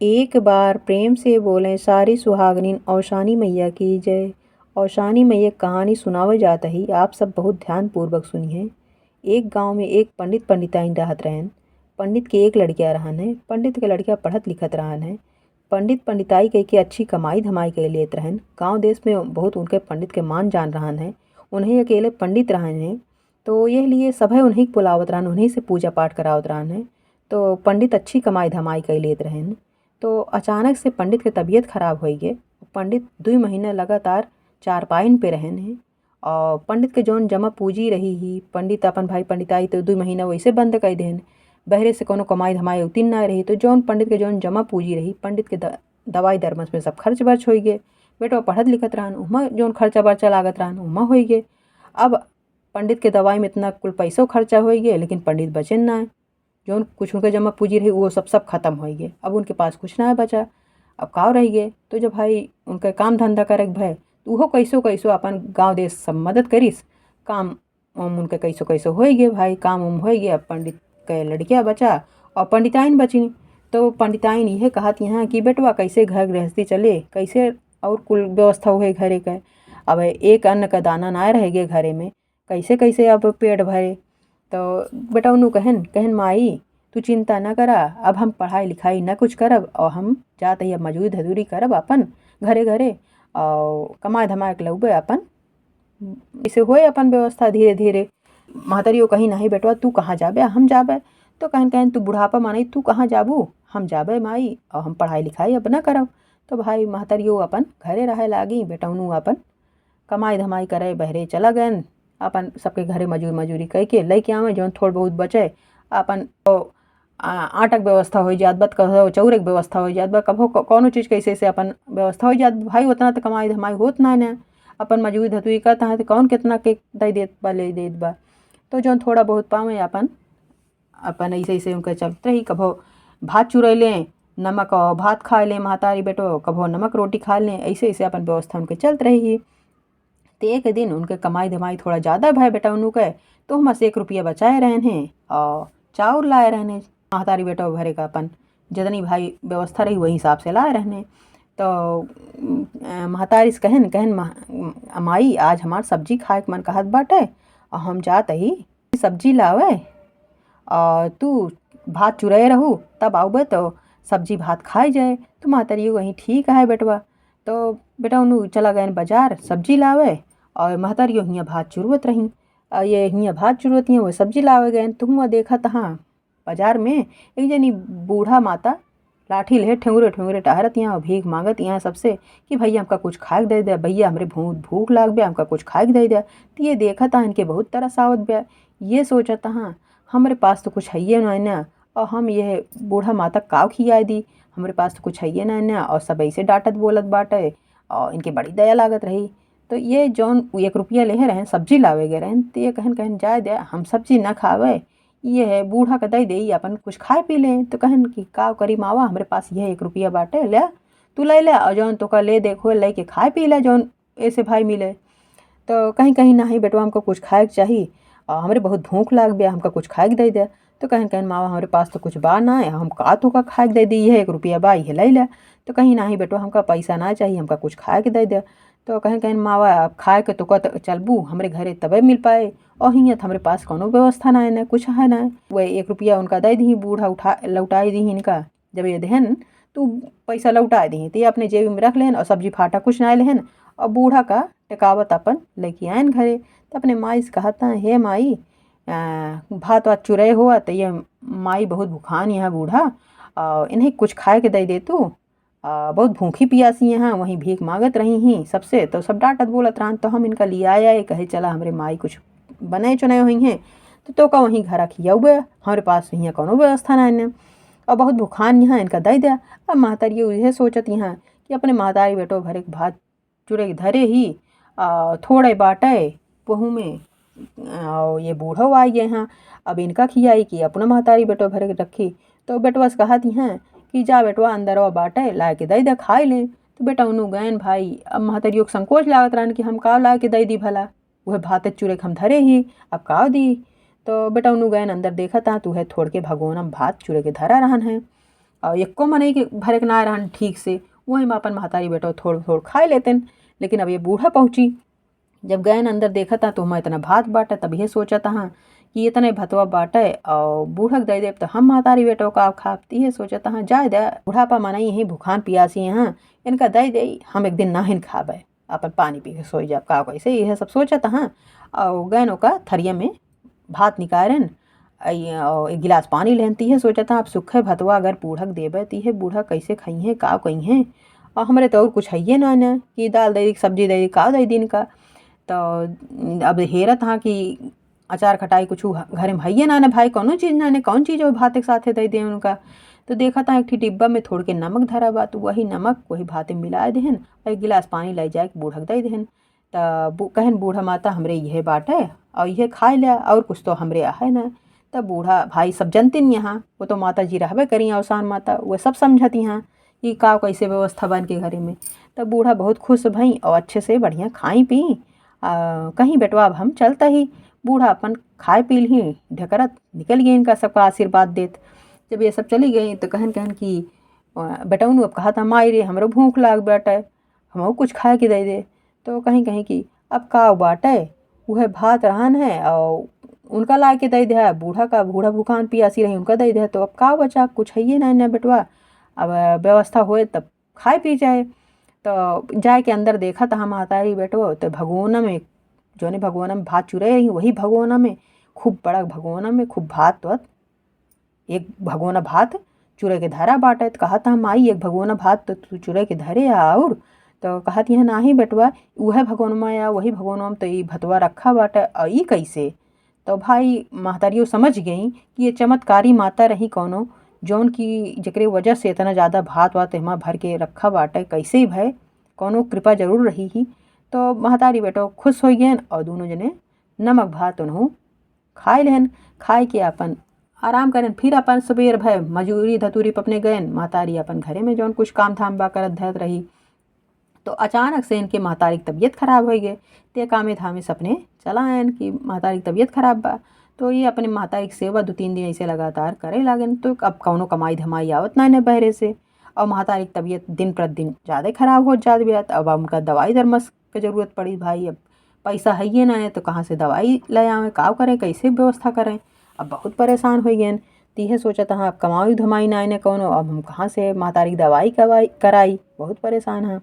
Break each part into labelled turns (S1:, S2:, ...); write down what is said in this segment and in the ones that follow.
S1: एक बार प्रेम से बोले सारी सुहागनिन औशानी मैया की जय। औशानी मैया कहानी सुनावे जात ही आप सब बहुत ध्यान पूर्वक सुनिए। एक गांव में एक पंडित पंडिताइन रहत रहन। पंडित के एक लड़किया रहन है। पंडित के लड़किया पढ़त लिखत रहन है। पंडित पंडिताई कह के अच्छी कमाई धमाई कर लेत रहन। गाँव देश में बहुत उनके पंडित के मान जान रहन है। उन्हें अकेले पंडित रहन है तो यह लिए सभे उन्हीं बुलावत रहन, उन्हीं से पूजा पाठ करावत रहन है। तो पंडित अच्छी कमाई धमाई कर लेत रहन। तो अचानक से पंडित के तबीयत खराब हो गए। पंडित 2 महीने लगातार चारपाइन पे रहन है। और पंडित के जौन जमा पूंजी रही ही पंडित अपन भाई पंडिताई तो 2 महीना वैसे बंद कर देन। बहरे से कोनो कमाई धमाई उतिन ना रही तो जौन पंडित के जौन जमा पूंजी रही पंडित के दवाई दरमस में सब खर्च बर्च हो गए। बेटा पढ़त लिखत रहन उमा जौन खर्चा बर्चा लागत रहन उमा हो गए। अब पंडित के दवाई में इतना कुल पैसों खर्चा हो गए लेकिन पंडित बचन ना है। जौन कुछ उनके जमा पूंजी रही वो सब खत्म हो गए। अब उनके पास कुछ ना बचा। अब काव रह गए तो जब भाई उनका काम धंधा करे भय तो वो कैसो कैसो अपन गांव देश सब मदद करिस। काम उनके कैसो कैसो हो गए भाई, काम उम हो गए। अब पंडित के लड़किया बचा और पंडिताइन बची। तो पंडिताइन यह कहत यहाँ कि बेटवा कैसे घर गृहस्थी चले, कैसे और कुल व्यवस्था हुए घरे का। अब एक अन्न का दाना ना रह गए घरे में, कैसे कैसे अब पेट भरे। तो बेटा उन्हों कहन कहन माई तू चिंता न करा, अब हम पढ़ाई लिखाई न कुछ करब और हम जात ही अब मजूरी धजूरी करब अपन घरे घरे और कमाए धमाए के लौबे अपन इसे होए अपन व्यवस्था धीरे धीरे। महतरियो कहीं नहीं बेटवा तू कहाँ जाबे, हम जाबे। तो कहन कहन तू बुढ़ापा मानी तू कहाँ जाबू, हम जाबे माई और हम पढ़ाई लिखाई अब न करब। तो भाई महतरियो अपन घरे रहे लागी। बेटा उन्हों अपन कमाई धमाई करे बहरे चला गए। अपन सबके घरे मजूरी कह के लेके आवे जौन थोड़ बहुत बचे अपन आटक व्यवस्था हो जात बा, कहो चौरे के व्यवस्था हो जात बा, कभो कौनो चीज़ कैसे से अपन व्यवस्था हो जात भाई। उतना तो कमाई धमाई होत ना अपन मजूरी धतूरी करता है तो कौन कितना के दे देत बा ले देत बा। तो जौन थोड़ा बहुत पावे अपन अपन ऐसे ऐसे उनके चलते रही। कभो भात चुरई लें, नमक और भात खा लें महतारी बेटो, कभो नमक रोटी खा लें, ऐसे ऐसे अपन व्यवस्था उनके चलत रही। तो एक दिन उनके कमाई धमाई थोड़ा ज़्यादा भाई बेटा उन्हों के तो हम 1 रुपया बचाए रहन हैं और चाउर लाए रहने महतारी बेटा भरे का अपन जितनी भाई व्यवस्था रही वही हिसाब से लाए रहने। तो महतारी से कहन कहन माई आज हमार सब्जी खाए के मन कहत बाटे और हम जात ही सब्जी लावे और तू भात चुराए रहू तब आऊबे तो सब्जी भात खाए जाए। तो महतारी वहीं ठीक है बेटवा। तो बेटा उन्हों चला गए बाजार सब्जी लावे और महतारियो हियाँ भात चुरवत रही। ये हियाँ भात चुरवत हियाँ वो सब्जी लावे गए। तो हुआ देखा तहाँ बाजार में एक जनी बूढ़ा माता लाठी ले ठेंगुरे ठेंगुरे टहरत यहाँ भीख मांगत यहाँ सबसे कि भैया हमका कुछ खाए दे दे, भैया हमरे भूख लाग बे हमका कुछ खाए दे दे। तो ये देखा था इनके बहुत तरस आवत बे। ये सोचा हाँ हमारे पास तो कुछ है ना और हम ये बूढ़ा माता काव खियाए दी, हमारे पास तो कुछ है ना और सब ऐसे डांटत बोलत बाटे और इनके बड़ी दया लागत रही। तो ये जौन 1 रुपया ले रहें सब्जी लावे गए रहें तो ये कहन कहन जाए दे हम सब्जी ना खावे, ये है बूढ़ा का दई दे अपन कुछ खाए पी लें। तो कहन कि का करी मावा हमारे पास यह 1 रुपया बाटे ले तू ले ले और जौन तो का ले देखो ले के खाए पी ले जौन ऐसे भाई मिले। तो कहीं कहीं नहीं बेटवा हमको कुछ खाए के चाहिए और हमारे बहुत भूख लाग गया हमका कुछ खाए के दे दे। तो कहन कहन मावा हमारे पास तो कुछ बा ना है, हम का तो का खाए के दे दी है 1 रुपया बा ये ले ले। तो कहीं नहीं बेटवा हमका पैसा ना चाहिए हमका कुछ खाए के दे दे। तो कहन कहन मावा अब खाए के तो का चलबू हमारे घरे तबे मिल पाए और हियाँ हमारे पास कोनो व्यवस्था ना है ना कुछ है ना। वह 1 रुपया उनका दे दी बूढ़ा उठा लौटाई दी इनका। जब ये देहन तो पैसा लौटा दी तो ये अपने जेब में रख लेन और सब्जी फाटा कुछ ना लेहन और बूढ़ा का टिकावत अपन लेके आयन घरे। तो अपने माई से कहता हे माई भात वात चुराए हुआ तो ये माई बहुत भूखान यहाँ बूढ़ा और इन्हें कुछ खाए के दे तू, बहुत भूखी पियासी यहाँ वहीं भीख मांगत रही ही सबसे। तो सब डांटत बोलत रहन तो हम इनका लिया आए कहे चला हमारे माई कुछ बनाए चुनाए हुई हैं तो का वहीं घर खियाऊबे हमारे पास यहाँ कोनो व्यवस्था ना है और बहुत भूखान यहाँ इनका दे दे। अब महतारी यह सोचत यहाँ कि अपने महतारी बेटो भरे भात चुरे धरे ही थोड़े बाटे वहू में और ये बूढ़ो आई गए हैं। अब इनका खियाई कि अपना महतारी बेटो भरे रखी। तो बेटवा से कहती हैं कि जा बेटवा अंदर और बाटे ला के दे दे खाए लें। तो बेटा उन्हों गए भाई। अब महतारियों को संकोच लागत रहन कि हम का ला के दे दी भला, वह भात चुरे हम धरे ही अब का दी। तो बेटा उन्हों गए अंदर देखा था तो है थोड़ के भगोना भात चुरे के धरा रहन है और एको मनई के भरे के ना रहन ठीक से, वहीं में अपन महतारी बेटा थोड़ थोड़ खाए लेतेन। लेकिन अब ये बूढ़ा पहुँची, जब गए अंदर देखा था तो मैं इतना भात बाटा, तब ये सोचा था कि इतने भतवा बाटे और बूढ़क दे देव तो हम महतारी बेटो का खाती है। सोचा था जाए दे बुढ़ापा मना यहीं भूखान पियासी यहाँ, इनका दे दे हम एक दिन नाहिन खाबे, अपन पानी पी के सोई जाब का कैसे, यह सब सोचा था। और गैन का थरिया में भात निकालन और एक गिलास पानी लेनती है। सोचा था आप सूखे भतवा अगर बूढ़क देवे ती है, बूढ़ा कैसे खई है का कही है, और हमारे तो और कुछ है ना न कि दाल दे दी सब्जी दे दी का दे दिन का। तो अब हेरत हाँ कि अचार खटाई कुछ घरे में है ना भाई, कौनो चीज़ ना कौन चीज़ वो भात के साथे दे दे उनका। तो देखा था एक डिब्बा में थोड़ के नमक धरा बा, तो वही नमक वही भाते में मिला देहन और एक गिलास पानी ले जाए बूढ़क दे देहन। तो कहन बूढ़ा माता हमरे यह बाट है और यह खाए लिया और कुछ तो हमरे आहे ना। तब बूढ़ा भाई सब जनतिन यहाँ, वो तो माता जी रहबे करी अवसान माता, वो सब समझती यहाँ कि का कैसे व्यवस्था बन के घरे में। तब बूढ़ा बहुत खुश भई और अच्छे से बढ़िया खाई पी कहीं बेटवा अब हम चलता ही। बूढ़ा अपन खाए पी ही ढकरत निकल गए, इनका सबका आशीर्वाद देत। जब ये सब चली गई तो कहन कहन कि बेटौन अब कहा था माई रे हमरो भूख लाग बाटे, हमको कुछ खाए के दे दे। तो कहीं कहीं कि अब का बाटे वह भात रहन है और उनका ला के दे दे, बूढ़ा का बूढ़ा भूखान पियासी रही उनका दे दे, तो अब का बचा कुछ है ये ना बेटवा, अब व्यवस्था होए तब खाए पी जाए। तो जाए के अंदर देखा था महतारी बेटो तो भगोना में जोने भगोना में भात चुरे रही, वही भगोना में खूब बड़ा भगोना में खूब भात वत एक भगोना भात चुरे के धरा बाटे। तो कहा था माई एक भगोना भात तो तू चुरे के धरे और तो कहत यह नाही बेटवा वह भगोनमा या वही भगोनमा में तो ये भतवा रखा बाटे और ये कैसे। तो भाई महतारियों समझ गई कि ये चमत्कारी माता रही कौनो, जौन की जकरे वजह से इतना ज़्यादा भात वात एमा भर के रखा बाटे, कैसे ही भय कौनो कृपा जरूर रही ही। तो महतारी बेटो खुश हो गए और दोनों जने नमक भात उन्हों खाए लेन। खाए के अपन आराम करें, फिर अपन सबेर भय मजूरी धतूरी पपने गए। महतारी अपन घरे में जौन कुछ काम धाम बा करत धरत रही। तो अचानक से इनके महतारी की तबीयत खराब हो गई। ते कामे धामे सपने चला आयन कि महतारी की तबीयत खराब बा। तो ये अपने महतारी की सेवा 2-3 दिन ऐसे लगातार करे लागन। तो अब कौनो कमाई धमाई आवत ना बहरे से, और महतारी की तबीयत दिन प्रतिदिन ज़्यादा खराब हो जात बिया। अब उनका दवाई दरमस की ज़रूरत पड़ी भाई, अब पैसा है ये ना है तो कहाँ से दवाई ले आवें, का करें कैसे व्यवस्था करें। अब बहुत परेशान हो गए। तो यह सोचा था अब कमाई धमाई ना ने कौनो, अब हम कहाँ से महतारी की दवाई कराई, बहुत परेशान हैं।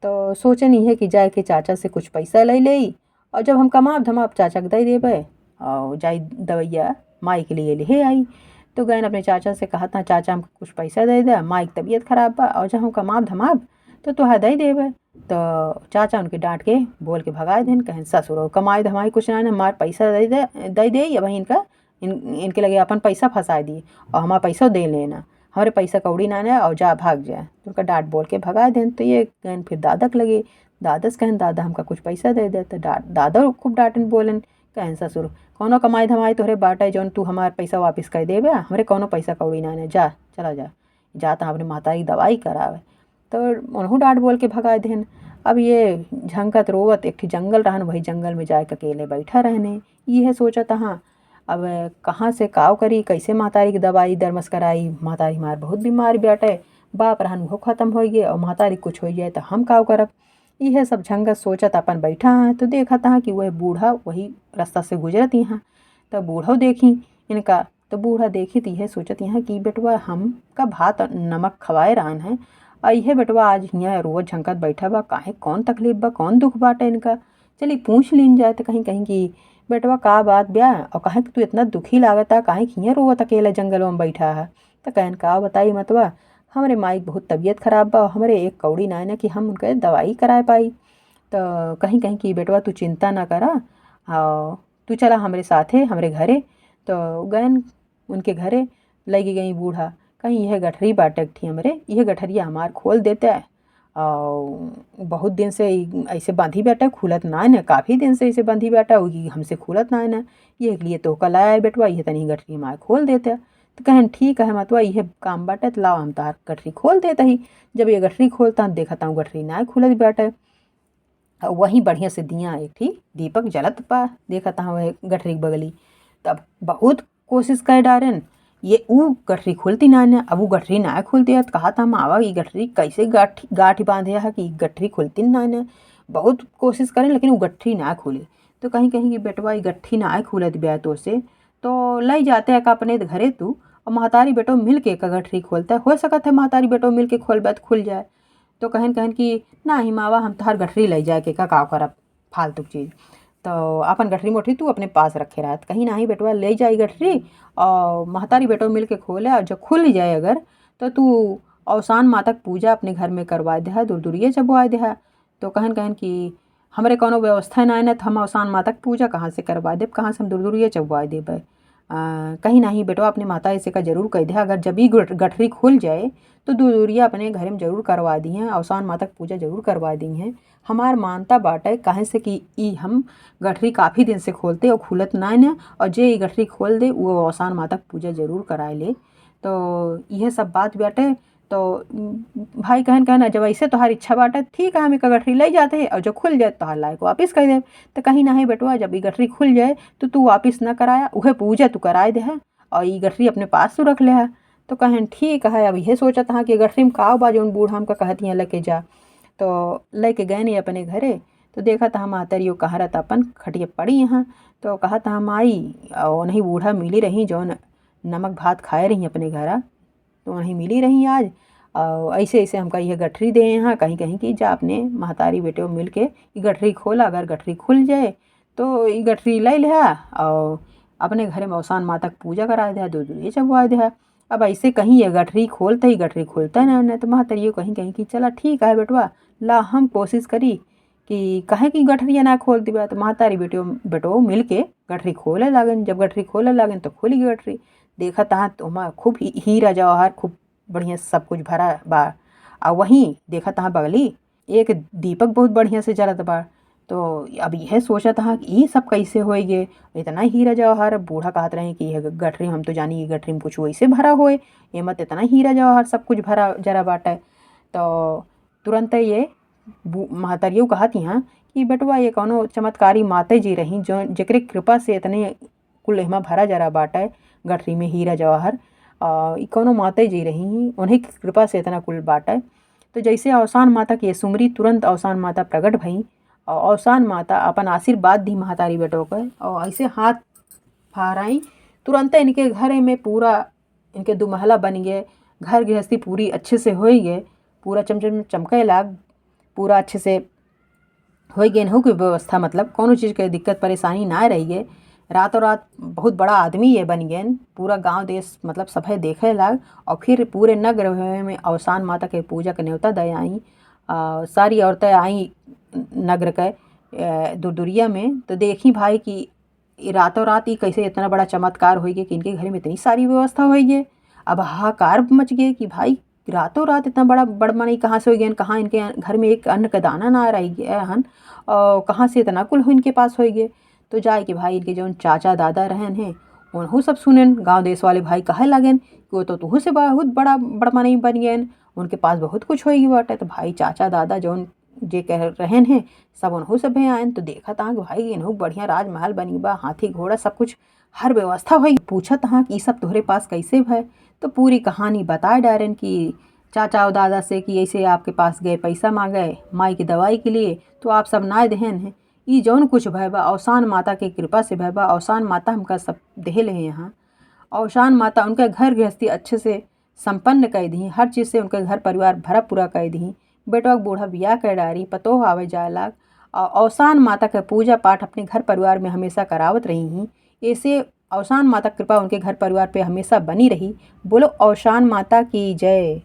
S1: तो सोचन है कि जाए के चाचा से कुछ पैसा ले लई और जब हम कमाब धमाब चाचा के दे देवे और जाई दवैया माई के लिए ले आई। तो गए अपने चाचा से कहा था चाचा हमको कुछ पैसा दे दे, माई की तबीयत खराब बा और जब हम कमाब धमाब तो तुहा दे देवे। तो चाचा उनके डांट के बोल के भगाए देन, कहें ससुर कमाई धमाई कुछ ना हमारे पैसा दे दे या वही इनके लगे अपन पैसा फंसा दिए और हमारा पैसा दे लेना, हमारे पैसा कौड़ी ना है और जा भाग जाए। तो उनका डांट बोल के भगा दें। तो ये कहन फिर दादा के लगे, दादा से कहन दादा हमका कुछ पैसा दे दे। तो दादा खूब डांटन बोलन, कहन ससुर कौनो कमाई धमाई तोहरे बाटे जौन तू हमारे पैसा वापस कर देवे, हमारे कौनो पैसा कौड़ी ना है, जा चला जा तो अपने माता की दवाई करावे। तो उन्हों डांट बोल के भगा देन। अब ये झंकत रोवत एक जंगल रहन, वही जंगल में जाके अकेले बैठा रहने। ये सोचा था अब कहाँ से काव करी, कैसे महतारी की दवाई दरमस कराई, महतारी हमार बहुत बीमार बाटे, बाप रहन वो ख़त्म हो गए और महतारी कुछ हो जाए तो हम काव करब। यह सब झंगत सोचत अपन बैठा है। तो देखा था कि वह बूढ़ा वही रास्ता से गुजरत यहाँ। तो बूढ़ा देखी इनका, तो बूढ़ा देखी तो यह सोचत यहाँ कि बेटवा हम का भात नमक खवाए रहन है और यह बेटवा आज यहाँ रोज झंकत बैठा बा, काहे कौन तकलीफ बा कौन दुख बाटे इनका, चली पूछ लीन जाए। तो कहीं कहीं कि बेटवा का बात ब्या और कहे कि तू इतना दुखी लागता, काहे हियाँ रोवत अकेला जंगलों में बैठा है। तो कहन का बताई मतवा हमारे माई की बहुत तबीयत खराब बा, हमारे एक कौड़ी ना है कि हम उनके दवाई कराए पाई। तो कहीं कहीं कि बेटवा तू चिंता ना करा और तू चला हमारे साथे हमारे घरे। तो गयन उनके घरे लगी गई बूढ़ा, कहीं यह गठरी बाटक थी हमारे, यह गठरिया हमार खोल देता है और बहुत दिन से ऐसे बांधी बैठा खुलत ना है ना, काफ़ी दिन से ऐसे बांधी बैठा हुई हमसे खुलत ना है ना, ये लिए तो कल आया बेटवा यह तनी गठरी हमार खोल देता। तो कहन ठीक है मतवा यह काम बाटे तो लाओ हम तार गठरी खोल देता ही। जब ये गठरी खोलता देखता हूँ गठरी ना खुलत बैठे, वहीं बढ़िया से दिया एक थी दीपक जलत पा, देखता हूँ वह गठरी बगली। तब बहुत कोशिश कर डारन ये ऊ गठरी खुलती ना न। अब ऊ गठरी ना खुलती है तो कहा था मावा ये गठरी कैसे गाठी बांधे है कि गठरी खुलती ना न। बहुत कोशिश करें लेकिन वो गठरी ना खुले। तो कहीं कहीं कि बेटवा ये गठरी ना खुलत ब्या तो से तो लई जाते हैं का अपने घरे तू और महतारी बेटो मिल के का गठरी खोलता है। हो सकत है महतारी बेटो मिल के खोलबा तो खुल जाए। तो कहन कहन कि ना ही मावा हम तोहार गठरी लई जाए के का करब फालतू चीज़। तो अपन गठरी मोठरी तू अपने पास रखे रहत। कहीं ना ही बेटवा ले जाई गठरी और महतारी बेटो मिल के खोले और जब खुल जाए अगर तो तू अवसान माता की पूजा अपने घर में करवा दे दूर दूरिये चबवा दे। तो कहन कहन कि हमरे कोनो व्यवस्था ना है न तो हम अवसान माता की पूजा कहाँ से करवा देब, कहाँ से हम दूर दूरिये चबवा देब। कहीं नहीं बेटवा अपने माता ऐसे का जरूर कह दे अगर जब भी गठरी खुल जाए तो दूर दूरिया अपने घर में जरूर करवा दी हैं, अवसान माता की पूजा जरूर करवा दी हैं। हमार मानता बाटे काहे से कि ई हम गठरी काफ़ी दिन से खोलते और खुलत ना न और जे ई गठरी खोल दे वो अवसान माता की पूजा जरूर कराए ले। तो यह सब बात बाटे। तो भाई कहन कहना जब ऐसे तोहार इच्छा बाटे ठीक है हम एक गठरी ले जाते हैं और जो खुल जाए तोहार लायक वापिस कर दे। तो कहीं ना ही बेटवा जब ये गठरी खुल जाए तो तू वापिस न कराया उहे पूजा तू कराए दे है और ये गठरी अपने पास तू रख ले है। तो कहन ठीक है अब यह सोचत हाँ कि गठरी में का बा जौन बूढ़ा हमका कहती हैं लेके जा। तो लेके गए नहीं अपने घरे तो देखा था हम आतरियो कहा रहता अपन खटिया पड़ी यहाँ। तो कहा था हम आई और नहीं बूढ़ा मिली रही जौन नमक भात खाए रही अपने घर। तो वहीं मिली रही आज और ऐसे ऐसे हमका यह गठरी दे यहाँ कहीं कहीं की जा अपने महतारी बेटे मिल के ये गठरी खोला अगर गठरी खुल जाए तो ये गठरी ले लिया और अपने घरे में अवसान माता की पूजा करा दिया दूध ये चबवा दिया। अब ऐसे कहीं ये गठरी खोलते ही गठरी खुलता है ना तो महतरियो कहीं कहीं की चला ठीक है बेटवा ला हम कोशिश करी कि कहे कि गठरिया ना खोल दिबा। तो महतारी बेटो मिल के गठरी खोले लागन। जब गठरी खोले लागन तो खुली गठरी देखा तहाँ तो वहाँ खूब हीरा जवाहर खूब बढ़िया सब कुछ भरा बा। और वहीं देखा तहाँ बगली एक दीपक बहुत बढ़िया से जलत बा। तो अब यह सोचा था कि ये सब कैसे होएगे इतना हीरा जवाहर। बूढ़ा कहत रहे कि यह गठरी हम तो जानी ये गठरी में कुछ वैसे भरा होए ये मत इतना हीरा जवाहर सब कुछ भरा जरा बाटे। तो तुरंत ये महतरियों कहत यहाँ कि बेटवा ये कौनो चमत्कारी माते जी रही जो जेकरे कृपा से इतने कुल एहमा भरा जरा बाटे गठरी में हीरा जवाहर कौनो माते जी रही उन्हीं की कृपा से इतना कुल बाटे। तो जैसे अवसान माता की सुमरी तुरंत अवसान माता प्रकट भई और अवसान माता अपन आशीर्वाद दी महतारी बेटों को और ऐसे हाथ फहराई तुरंत इनके घर में पूरा इनके दुमहला बन गए। घर गृहस्थी पूरी अच्छे से हो गए पूरा चमचम चमके लाग पूरा अच्छे से हो गए हो की व्यवस्था मतलब कोनो चीज़ के दिक्कत परेशानी ना रही है। रातों रात बहुत बड़ा आदमी ये बन गए पूरा गांव देश मतलब सभे देखे लाग और फिर पूरे नगर में अवसान माता के पूजा के न्योता दे आई। सारी औरतें आई नगर के दुरिया में। तो देखी भाई कि रातों रात ही कैसे इतना बड़ा चमत्कार हो गया कि इनके घर में इतनी सारी व्यवस्था हो गई। अब हाहाकार मच गए कि भाई रातों रात इतना बड़ मनी कहाँ से हो गया कहाँ इनके घर में एक अन्न का दाना ना रह गया हन और कहाँ से इतना कुल इनके पास हो गए। तो जाए कि भाई इनके जो चाचा दादा रहन हैं उन्हों सब सुनन गांव देश वाले भाई कहे लगन कि वो तो तुह से बहुत बड़ा बड़मनी बन गए उनके पास बहुत कुछ होगी बाटे। तो भाई चाचा दादा जो जे कह रहन हैं सब उन्हों सब आयन। तो देखा था कि भाई इन्हों बढ़िया राजमहल बनी बा हाथी घोड़ा सब कुछ हर व्यवस्था हुई। पूछा था कि सब तुम्हारे पास कैसे भय। तो पूरी कहानी बताए डायरन कि चाचा और दादा से कि ऐसे आपके पास गए पैसा मांगे माई की दवाई के लिए तो आप सब ना दहन हैं ये जौन कुछ भय बा अवसान माता के कृपा से भय बा। अवसान माता हमका सब देहल है यहाँ। अवसान माता उनके घर गृहस्थी अच्छे से संपन्न कर दी हर चीज़ से उनके घर परिवार भरा पूरा कर दी। बेटवा बूढ़ा बियाह कर डारी पतोह आवे जाए लाग और अवसान माता का पूजा पाठ अपने घर परिवार में हमेशा करावत रही हैं। ऐसे अवसान माता कृपा उनके घर परिवार पे हमेशा बनी रही। बोलो अवसान माता की जय।